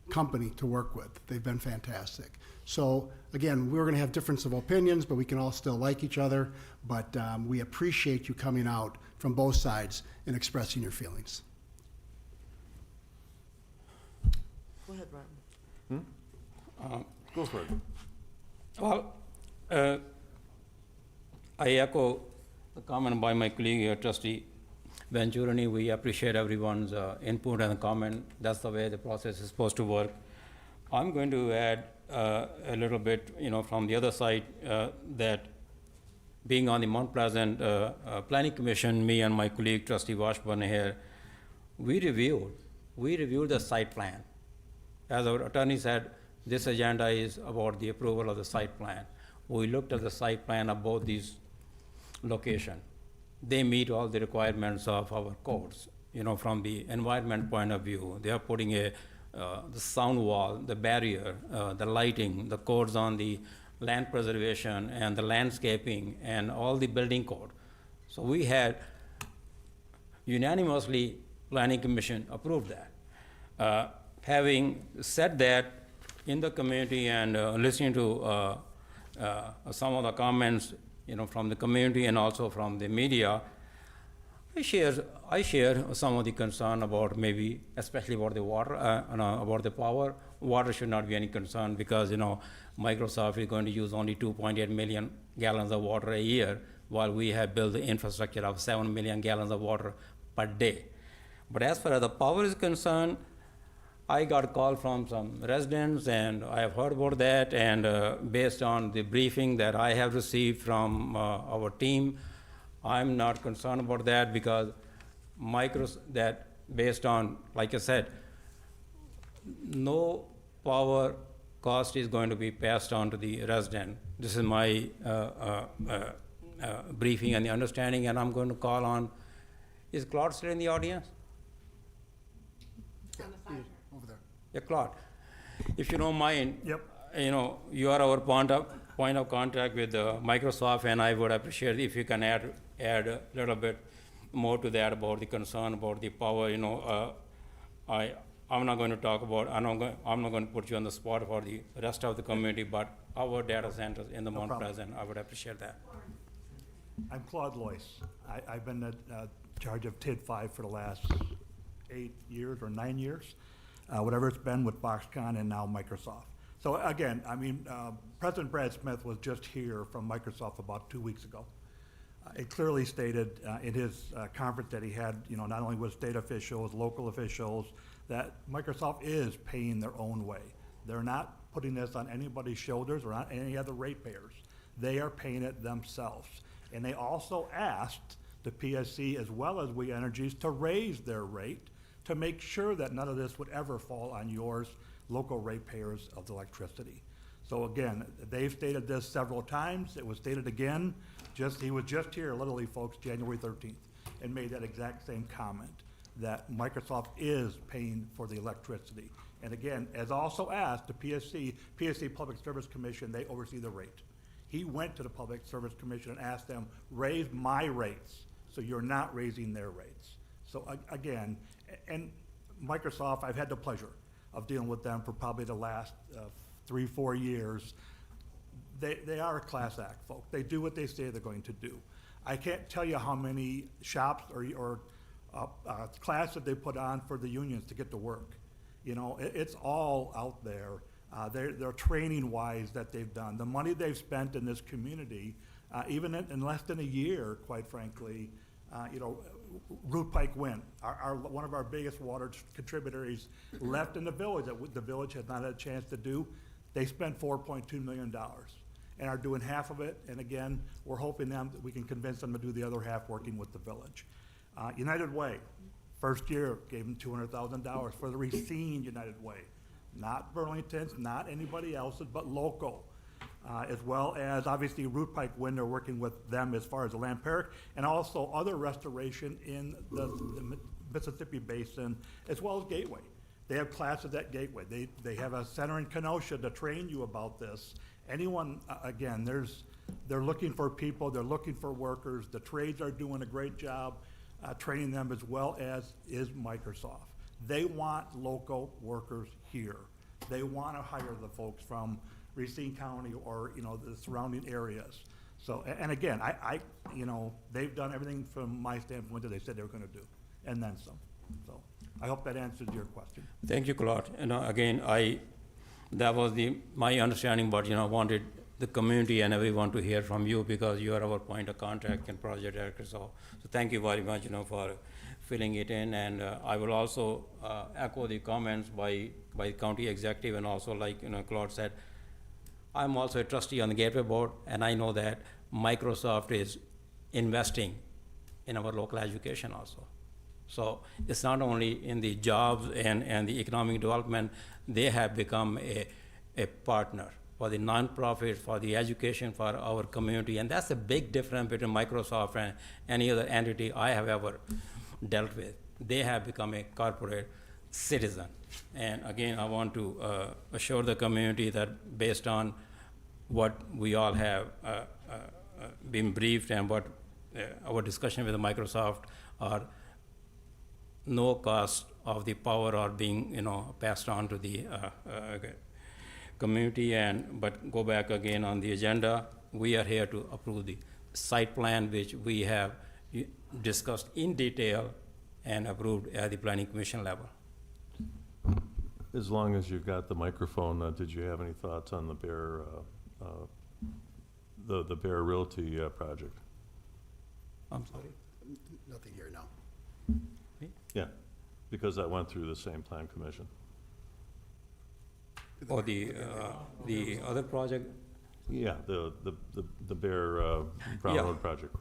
company to work with. They've been fantastic. So again, we're going to have difference of opinions, but we can all still like each other. But we appreciate you coming out from both sides and expressing your feelings. Go ahead, Martin. Go for it. Well, I echo the comment by my colleague here, Trustee Venturini. We appreciate everyone's input and comment. That's the way the process is supposed to work. I'm going to add a little bit, from the other side, that being on the Mount Pleasant Planning Commission, me and my colleague, Trustee Washburn here, we reviewed the site plan. As our attorney said, this agenda is about the approval of the site plan. We looked at the site plan of both these locations. They meet all the requirements of our codes. From the environment point of view, they are putting the sound wall, the barrier, the lighting, the codes on the land preservation and the landscaping and all the building code. So we had unanimously, Planning Commission approved that. Having said that, in the community and listening to some of the comments, from the community and also from the media, I share some of the concern about maybe, especially about the water, about the power. Water should not be any concern because, Microsoft is going to use only 2.8 million gallons of water a year, while we have built the infrastructure of 7 million gallons of water per day. But as far as the power is concerned, I got a call from some residents, and I have heard about that, and based on the briefing that I have received from our team, I'm not concerned about that because that based on, like I said, no power cost is going to be passed on to the resident. This is my briefing and the understanding, and I'm going to call on, is Claude still in the audience? Over there. Yeah, Claude, if you don't mind. Yep. You know, you are our point of contact with Microsoft, and I would appreciate if you can add a little bit more to that about the concern about the power. You know, I'm not going to talk about. I'm not going to put you on the spot for the rest of the community, but our data centers in the Mount Pleasant, I would appreciate that. I'm Claude Loyce. I've been in charge of TID 5 for the last 8 years or 9 years, whatever it's been with Foxconn and now Microsoft. So again, I mean, President Brad Smith was just here from Microsoft about 2 weeks ago. It clearly stated in his conference that he had, you know, not only with state officials, local officials, that Microsoft is paying their own way. They're not putting this on anybody's shoulders or on any other ratepayers. They are paying it themselves. And they also asked the PSC as well as We Energies to raise their rate to make sure that none of this would ever fall on yours local ratepayers of the electricity. So again, they've stated this several times. It was stated again. He was just here, literally, folks, January 13th, and made that exact same comment, that Microsoft is paying for the electricity. And again, as also asked, the PSC Public Service Commission, they oversee the rate. He went to the Public Service Commission and asked them, raise my rates, so you're not raising their rates. So again, and Microsoft, I've had the pleasure of dealing with them for probably the last 3-4 years. They are a class act, folks. They do what they say they're going to do. I can't tell you how many shops or classes they put on for the unions to get to work. You know, it's all out there. They're training-wise that they've done. The money they've spent in this community, even in less than a year, quite frankly, you know, Root Pike Wind, one of our biggest water contributors, left in the village that the village has not had a chance to do. They spent $4.2 million and are doing half of it. And again, we're hoping that we can convince them to do the other half working with the village. United Way, first year gave them $200,000 for the Racine United Way. Not Burlington's, not anybody else's, but local. As well as obviously Root Pike Wind are working with them as far as the Lamperic, and also other restoration in the Mississippi Basin, as well as Gateway. They have classes at Gateway. They have a center in Kenosha to train you about this. Anyone, again, they're looking for people, they're looking for workers. The trades are doing a great job training them, as well as is Microsoft. They want local workers here. They want to hire the folks from Racine County or, you know, the surrounding areas. So, and again, you know, they've done everything from my standpoint that they said they were going to do, and then some. So I hope that answers your question. Thank you, Claude. You know, again, that was my understanding, but, you know, I wanted the community and everyone to hear from you because you are our point of contact and project director. So thank you very much, you know, for filling it in. And I will also echo the comments by county executive, and also, like, you know, Claude said, I'm also a trustee on the Gateway Board, and I know that Microsoft is investing in our local education also. So it's not only in the jobs and the economic development, they have become a partner for the nonprofit, for the education, for our community. And that's a big difference between Microsoft and any other entity I have ever dealt with. They have become a corporate citizen. And again, I want to assure the community that based on what we all have been briefed and what our discussion with Microsoft are, no cost of the power are being, you know, passed on to the community. But go back again on the agenda, we are here to approve the site plan, which we have discussed in detail and approved at the Planning Commission level. As long as you've got the microphone, did you have any thoughts on the Bear, the Bear Realty project? I'm sorry? Nothing here now. Yeah, because that went through the same plan commission. Or the other project? Yeah, the Bear Brown Yeah. Road project.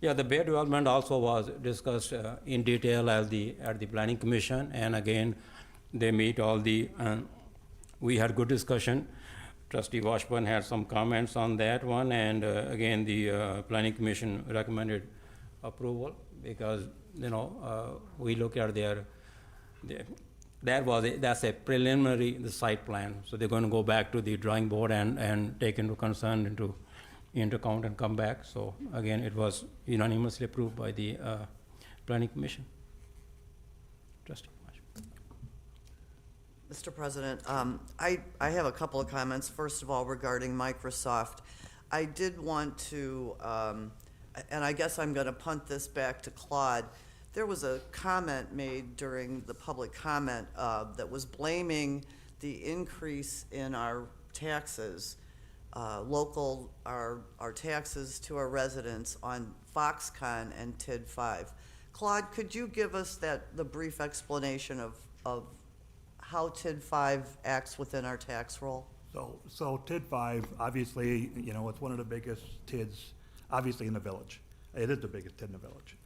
Yeah, the Bay development also was discussed in detail at the Planning Commission, and again, they meet all the, we had good discussion. Trustee Washburn had some comments on that one, and again, the Planning Commission recommended approval because, we look at that's a preliminary, the site plan. So they're going to go back to the drawing board and take into concern into account and come back. So again, it was unanimously approved by the Planning Commission. Trustee Washburn. Mr. President, I have a couple of comments. First of all, regarding Microsoft, I did want to, and I guess I'm going to punt this back to Claude. There was a comment made during the public comment that was blaming the increase in our taxes, our taxes to our residents on Foxconn and TID 5. Claude, could you give us the brief explanation of how TID 5 acts within our tax roll? So TID 5, obviously, it's one of the biggest TIDs, obviously, in the village. It is the biggest TID in the village.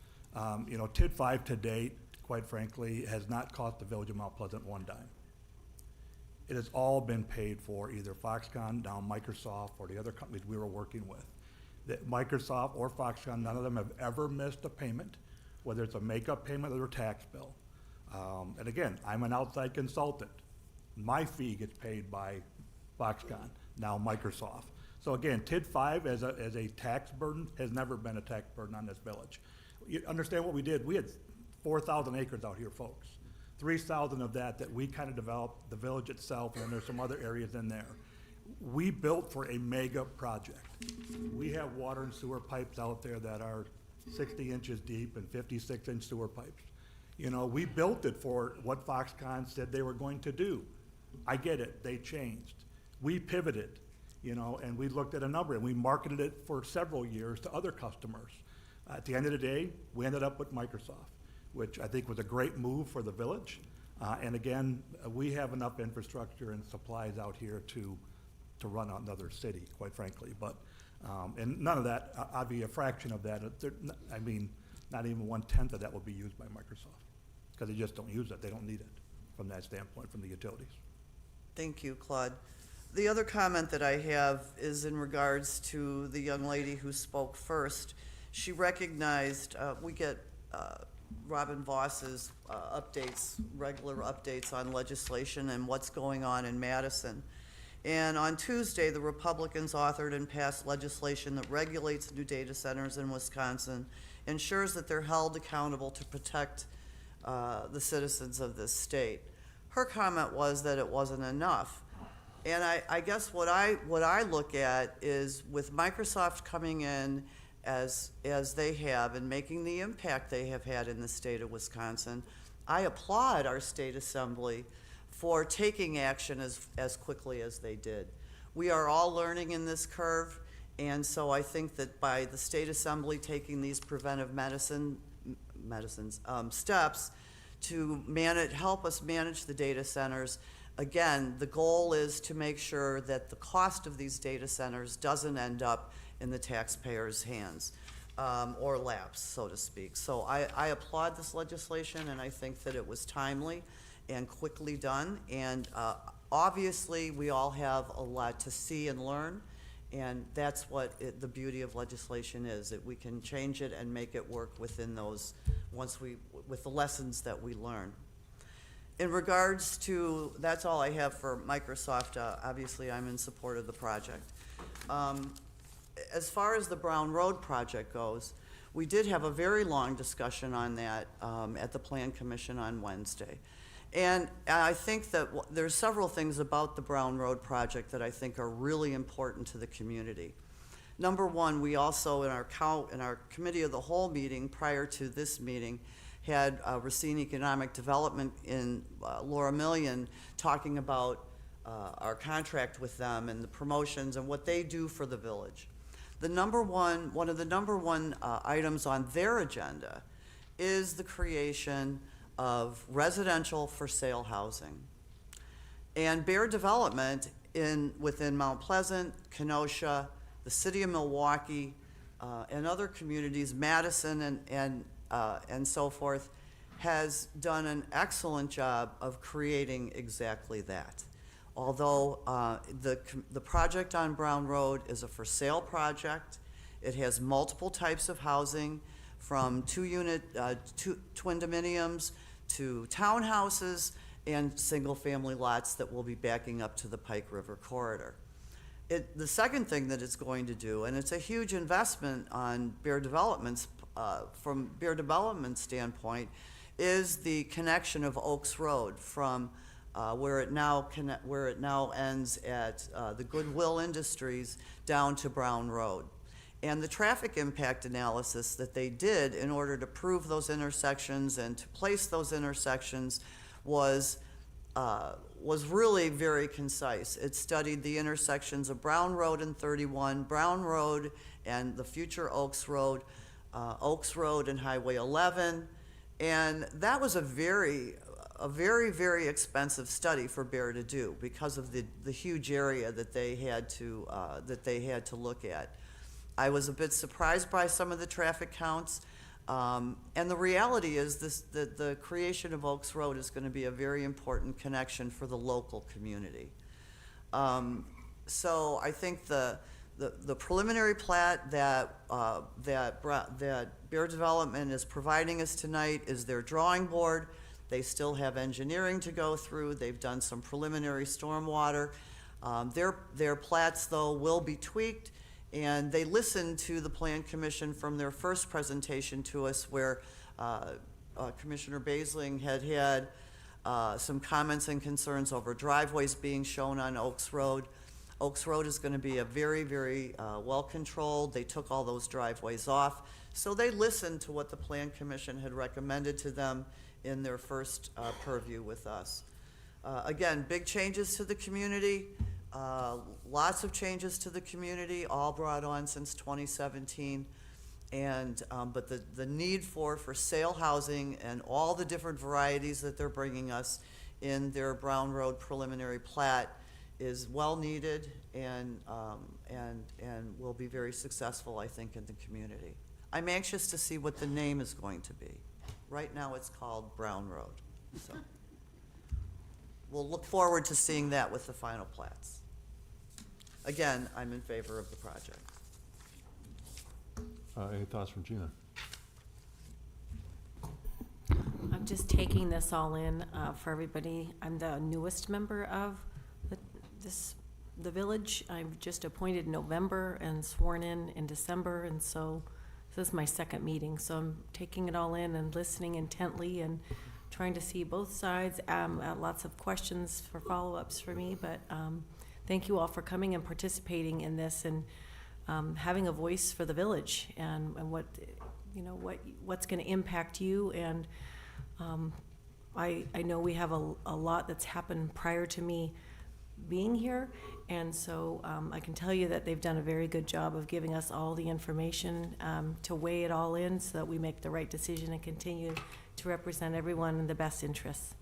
TID 5 to date, quite frankly, has not cost the village of Mount Pleasant one dime. It has all been paid for either Foxconn, now Microsoft, or the other companies we were working with. That Microsoft or Foxconn, none of them have ever missed a payment, whether it's a makeup payment or their tax bill. And again, I'm an outside consultant. My fee gets paid by Foxconn, now Microsoft. So again, TID 5 as a tax burden has never been a tax burden on this village. You understand what we did? We had 4,000 acres out here, folks. 3,000 of that we kind of developed, the village itself, and then there's some other areas in there. We built for a mega project. We have water and sewer pipes out there that are 60 inches deep and 56-inch sewer pipes. We built it for what Foxconn said they were going to do. I get it, they changed. We pivoted, and we looked at a number, and we marketed it for several years to other customers. At the end of the day, we ended up with Microsoft, which I think was a great move for the village. And again, we have enough infrastructure and supplies out here to run another city, quite frankly. But, and none of that, I'd be a fraction of that. Not even 1/10 of that will be used by Microsoft, because they just don't use it. They don't need it from that standpoint, from the utilities. Thank you, Claude. The other comment that I have is in regards to the young lady who spoke first. She recognized, we get Robin Voss's regular updates on legislation and what's going on in Madison. And on Tuesday, the Republicans authored and passed legislation that regulates new data centers in Wisconsin, ensures that they're held accountable to protect the citizens of this state. Her comment was that it wasn't enough. And I guess what I look at is, with Microsoft coming in as they have and making the impact they have had in the state of Wisconsin, I applaud our state assembly for taking action as quickly as they did. We are all learning in this curve, and so I think that by the state assembly taking these preventive medicines steps to help us manage the data centers, again, the goal is to make sure that the cost of these data centers doesn't end up in the taxpayers' hands, or laps, so to speak. So I applaud this legislation, and I think that it was timely and quickly done. And obviously, we all have a lot to see and learn, and that's what the beauty of legislation is, that we can change it and make it work within those, with the lessons that we learn. In regards to, that's all I have for Microsoft. Obviously, I'm in support of the project. As far as the Brown Road project goes, we did have a very long discussion on that at the Plan Commission on Wednesday. And I think that there's several things about the Brown Road project that I think are really important to the community. Number one, we also, in our committee of the whole meeting prior to this meeting, had Racine Economic Development in Laura Million talking about our contract with them and the promotions and what they do for the village. One of the number one items on their agenda is the creation of residential for sale housing. And Bear Development within Mount Pleasant, Kenosha, the city of Milwaukee, and other communities, Madison and so forth, has done an excellent job of creating exactly that. Although the project on Brown Road is a for sale project, it has multiple types of housing, from twin dominiums to townhouses and single-family lots that will be backing up to the Pike River corridor. The second thing that it's going to do, and it's a huge investment on Bear Development's, from Bear Development standpoint, is the connection of Oaks Road from where it now ends at the Goodwill Industries down to Brown Road. And the traffic impact analysis that they did in order to prove those intersections and to place those intersections was really very concise. It studied the intersections of Brown Road and 31, Brown Road and the future Oaks Road and Highway 11, and that was a very, very expensive study for Bear to do because of the huge area that they had to look at. I was a bit surprised by some of the traffic counts. And the reality is that the creation of Oaks Road is going to be a very important connection for the local community. So I think the preliminary plat that Bear Development is providing us tonight is their drawing board. They still have engineering to go through. They've done some preliminary stormwater. Their plats, though, will be tweaked. And they listened to the Plan Commission from their first presentation to us, where Commissioner Baisling had some comments and concerns over driveways being shown on Oaks Road. Oaks Road is going to be a very, very well-controlled. They took all those driveways off. So they listened to what the Plan Commission had recommended to them in their first purview with us. Again, big changes to the community. Lots of changes to the community, all brought on since 2017. And, but the need for sale housing and all the different varieties that they're bringing us in their Brown Road preliminary plat is well needed and will be very successful, I think, in the community. I'm anxious to see what the name is going to be. Right now it's called Brown Road. So we'll look forward to seeing that with the final plats. Again, I'm in favor of the project. Any thoughts from Gina? I'm just taking this all in for everybody. I'm the newest member of the village. I'm just appointed in November and sworn in December, and so this is my second meeting. So I'm taking it all in and listening intently and trying to see both sides. Lots of questions for follow-ups for me, but thank you all for coming and participating in this and having a voice for the village and what, what's going to impact you. And I know we have a lot that's happened prior to me being here, and so I can tell you that they've done a very good job of giving us all the information to weigh it all in so that we make the right decision and continue to represent everyone in the best interests.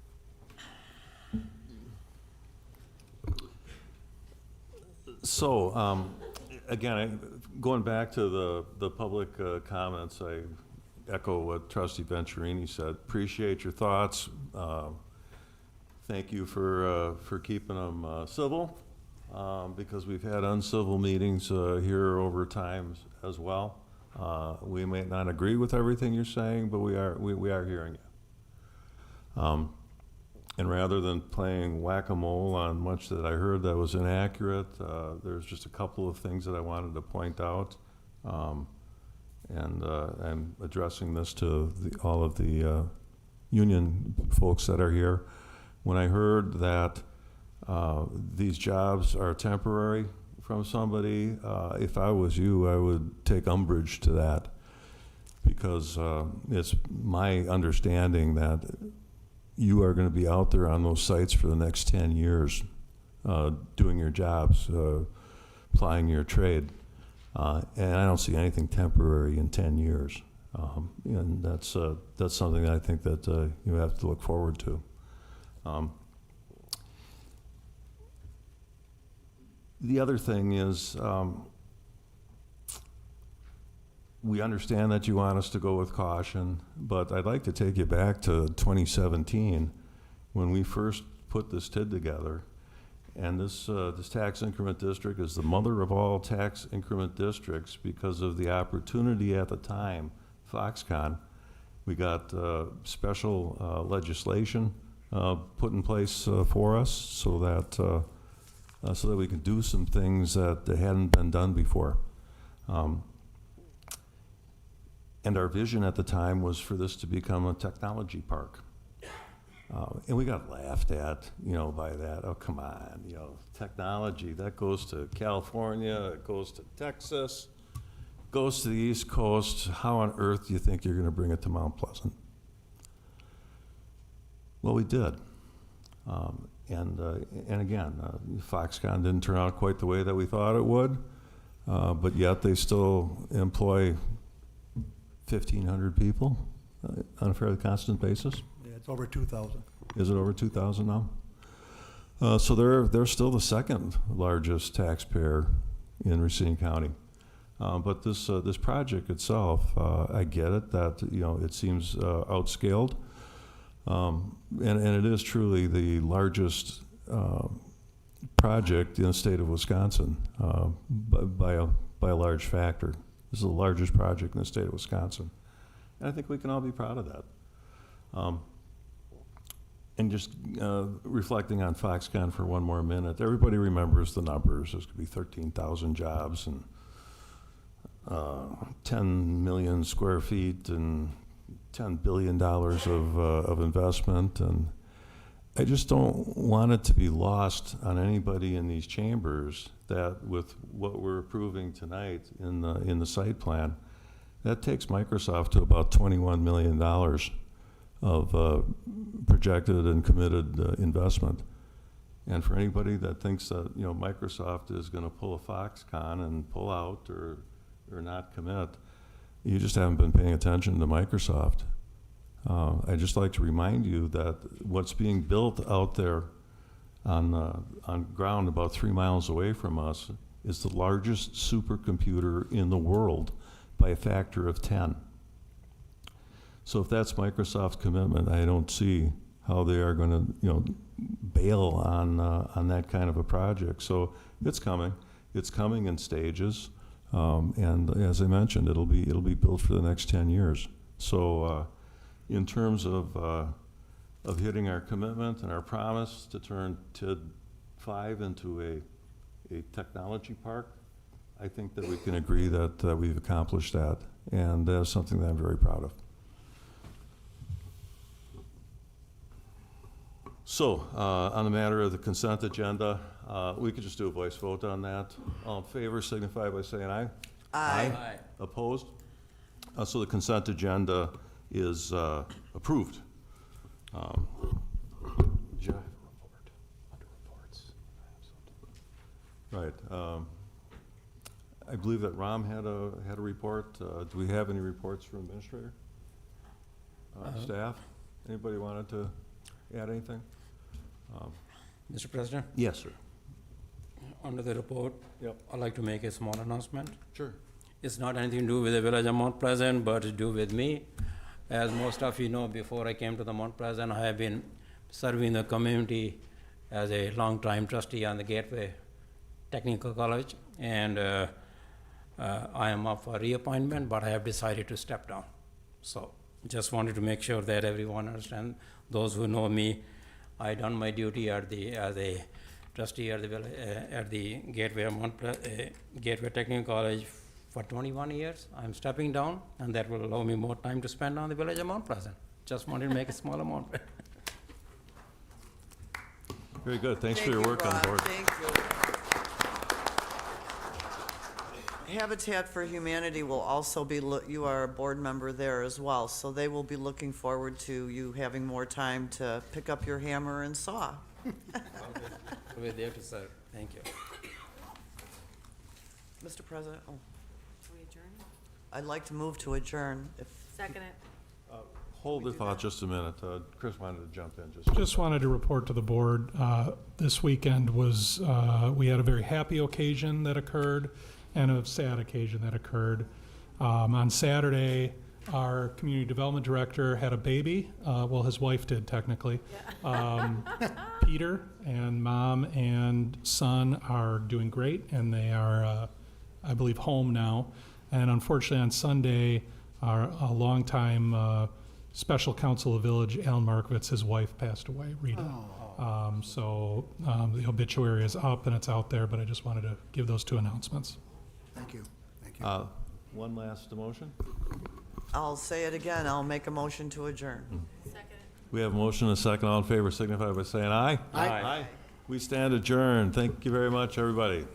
So, again, going back to the public comments, I echo what Trustee Venturini said. Appreciate your thoughts. Thank you for keeping them civil, because we've had uncivil meetings here over time as well. We may not agree with everything you're saying, but we are hearing you. And rather than playing whack-a-mole on much that I heard that was inaccurate, there's just a couple of things that I wanted to point out. And I'm addressing this to all of the union folks that are here. When I heard that these jobs are temporary from somebody, if I was you, I would take umbrage to that, because it's my understanding that you are going to be out there on those sites for the next 10 years, doing your jobs, plying your trade. And I don't see anything temporary in 10 years. And that's something that I think that you have to look forward to. The other thing is, We understand that you want us to go with caution, but I'd like to take you back to 2017, when we first put this TID together. And this tax increment district is the mother of all tax increment districts because of the opportunity at the time, Foxconn. We got special legislation put in place for us so that we can do some things that hadn't been done before. And our vision at the time was for this to become a technology park. And we got laughed at, by that. Oh, come on, technology, that goes to California, it goes to Texas, goes to the East Coast. How on earth do you think you're going to bring it to Mount Pleasant? Well, we did. And again, Foxconn didn't turn out quite the way that we thought it would, but yet they still employ 1,500 people on a fairly constant basis. Yeah, it's over 2,000. Is it over 2,000 now? So they're still the second largest taxpayer in Racine County. But this project itself, I get it that it seems outscaled, and it is truly the largest project in the state of Wisconsin by a large factor. This is the largest project in the state of Wisconsin. And I think we can all be proud of that. And just reflecting on Foxconn for one more minute, everybody remembers the numbers. There's going to be 13,000 jobs and 10 million square feet and $10 billion of investment. And I just don't want it to be lost on anybody in these chambers that with what we're approving tonight in the site plan, that takes Microsoft to about $21 million of projected and committed investment. And for anybody that thinks that Microsoft is going to pull a Foxconn and pull out or not commit, you just haven't been paying attention to Microsoft. I'd just like to remind you that what's being built out there on ground about 3 miles away from us is the largest supercomputer in the world by a factor of 10. So if that's Microsoft's commitment, I don't see how they are going to, bail on that kind of a project. So it's coming. It's coming in stages, and as I mentioned, it'll be built for the next 10 years. So in terms of hitting our commitment and our promise to turn TID 5 into a technology park, I think that we can agree that we've accomplished that, and that's something that I'm very proud of. So, on the matter of the consent agenda, we could just do a voice vote on that. All in favor signify by saying aye. Aye. Opposed? So the consent agenda is approved. Right. I believe that Ram had a report. Do we have any reports from administrator? Staff? Anybody wanted to add anything? Mr. President? Yes, sir. Under the report, Yep. I'd like to make a small announcement. Sure. It's not anything to do with the village of Mount Pleasant, but to do with me. As most of you know, before I came to the Mount Pleasant, I have been serving the community as a long-time trustee on the Gateway Technical College, and I am up for reappointment, but I have decided to step down. So just wanted to make sure that everyone understands. Those who know me, I done my duty as a trustee at the Gateway Technical College for 21 years. I'm stepping down, and that will allow me more time to spend on the village of Mount Pleasant. Just wanted to make a small amount. Very good. Thanks for your work on the board. Thank you. Habitat for Humanity will also be, you are a board member there as well, so they will be looking forward to you having more time to pick up your hammer and saw. We're there to serve. Thank you. Mr. President, We adjourn? I'd like to move to adjourn. Second it. Hold the thought just a minute. Chris wanted to jump in. Just wanted to report to the board, this weekend was, we had a very happy occasion that occurred and a sad occasion that occurred. On Saturday, our community development director had a baby. Well, his wife did technically. Peter, and mom and son are doing great, and they are, I believe, home now. And unfortunately, on Sunday, a longtime special counsel of the village, Alan Markovitz, his wife passed away, Rita. So the obituary is up and it's out there, but I just wanted to give those two announcements. Thank you. Thank you. One last motion. I'll say it again, I'll make a motion to adjourn. We have a motion and a second. All in favor signify by saying aye. Aye. We stand adjourned. Thank you very much, everybody.